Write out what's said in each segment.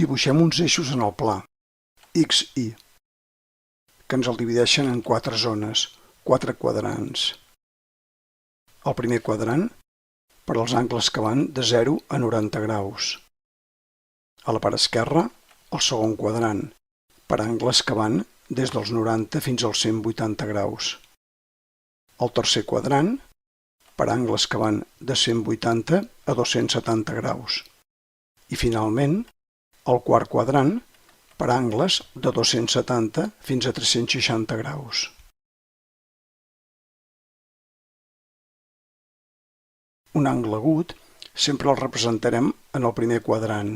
Dibuixem uns eixos en el pla, X, Y, que ens el divideixen en 4 zones, 4 quadrants. El primer quadrant, per als angles que van de 0 a 90 graus. A la part esquerra, el segon quadrant, per angles que van des dels 90 fins als 180 graus. El tercer quadrant, per angles que van de 180 a 270 graus. I finalment, el quart quadrant, per angles de 270 fins a 360 graus. Un angle agut sempre el representarem en el primer quadrant,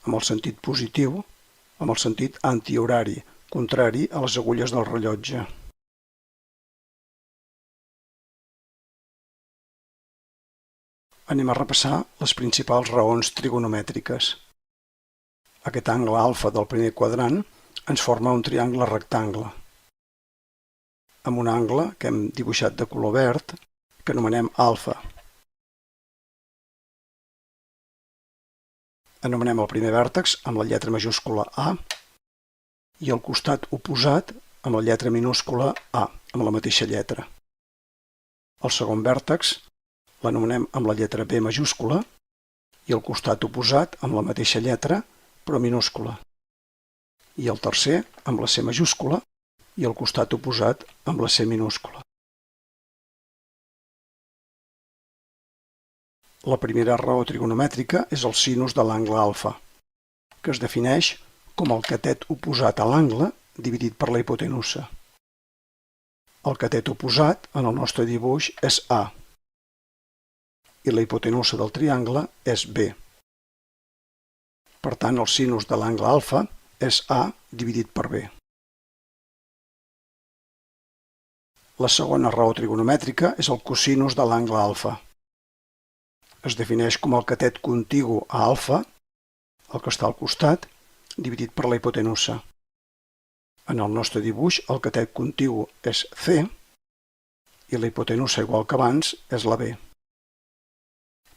amb el sentit positiu, amb el sentit antihorari, contrari a les agulles del rellotge. Anem a repassar les principals raons trigonomètriques. Aquest angle alfa del primer quadrant ens forma un triangle rectangle, amb un angle que hem dibuixat de color verd, que anomenem alfa. Anomenem el primer vèrtex amb la lletra majúscula A i el costat oposat amb la lletra minúscula A, amb la mateixa lletra. El segon vèrtex l'anomenem amb la lletra B majúscula i el costat oposat amb la mateixa lletra, però minúscula. I el tercer amb la C majúscula i el costat oposat amb la C minúscula. La primera raó trigonomètrica és el sinus de l'angle alfa, que es defineix com el catet oposat a l'angle dividit per la hipotenusa. El catet oposat en el nostre dibuix és A i la hipotenusa del triangle és B. Per tant, el sinus de l'angle alfa és A dividit per B. La segona raó trigonomètrica és el cosinus de l'angle alfa. Es defineix com el catet contigu a alfa, el que està al costat, dividit per la hipotenusa. En el nostre dibuix, el catet contigu és C i la hipotenusa, igual que abans, és la B.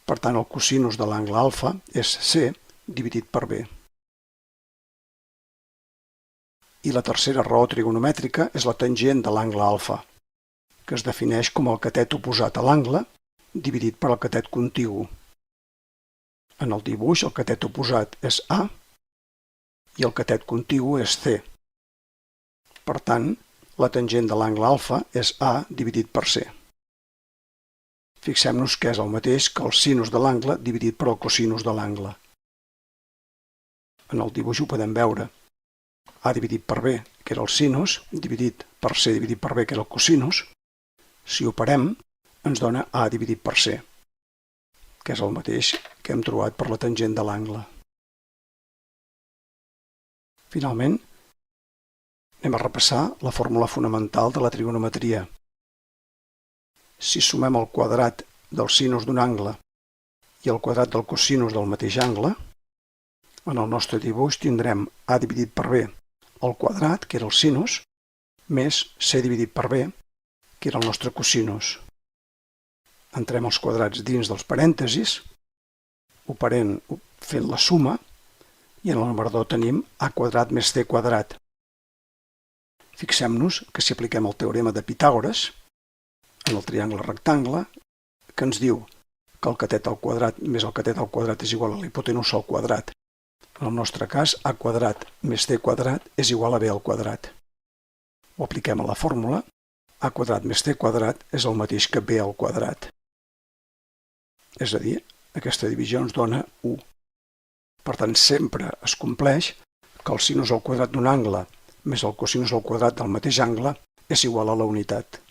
Per tant, el cosinus de l'angle alfa és C dividit per B. I la tercera raó trigonomètrica és la tangent de l'angle alfa, que es defineix com el catet oposat a l'angle dividit per el catet contigu. En el dibuix, el catet oposat és A i el catet contigu és C. Per tant, la tangent de l'angle alfa és A dividit per C. Fixem-nos que és el mateix que el sinus de l'angle dividit per el cosinus de l'angle. En el dibuix ho podem veure. A dividit per B, que era el sinus, dividit per C dividit per B, que era el cosinus. Si operem, ens dona A dividit per C, que és el mateix que hem trobat per la tangent de l'angle. Finalment, anem a repassar la fórmula fonamental de la trigonometria. Si sumem el quadrat del sinus d'un angle i el quadrat del cosinus del mateix angle, en el nostre dibuix tindrem A dividit per B al quadrat, que era el sinus, més C dividit per B, que era el nostre cosinus. Entrem els quadrats dins dels parèntesis, operant fent la suma, i en el numerador tenim A quadrat més C quadrat. Fixem-nos que si apliquem el teorema de Pitàgores, en el triangle rectangle, que ens diu que el catet al quadrat més el catet al quadrat és igual a la hipotenusa al quadrat. En el nostre cas, A quadrat més C quadrat és igual a B al quadrat. Ho apliquem a la fórmula, A quadrat més C quadrat és el mateix que B al quadrat. És a dir, aquesta divisió ens dona 1. Per tant, sempre es compleix que el sinus al quadrat d'un angle més el cosinus al quadrat del mateix angle és igual a la unitat.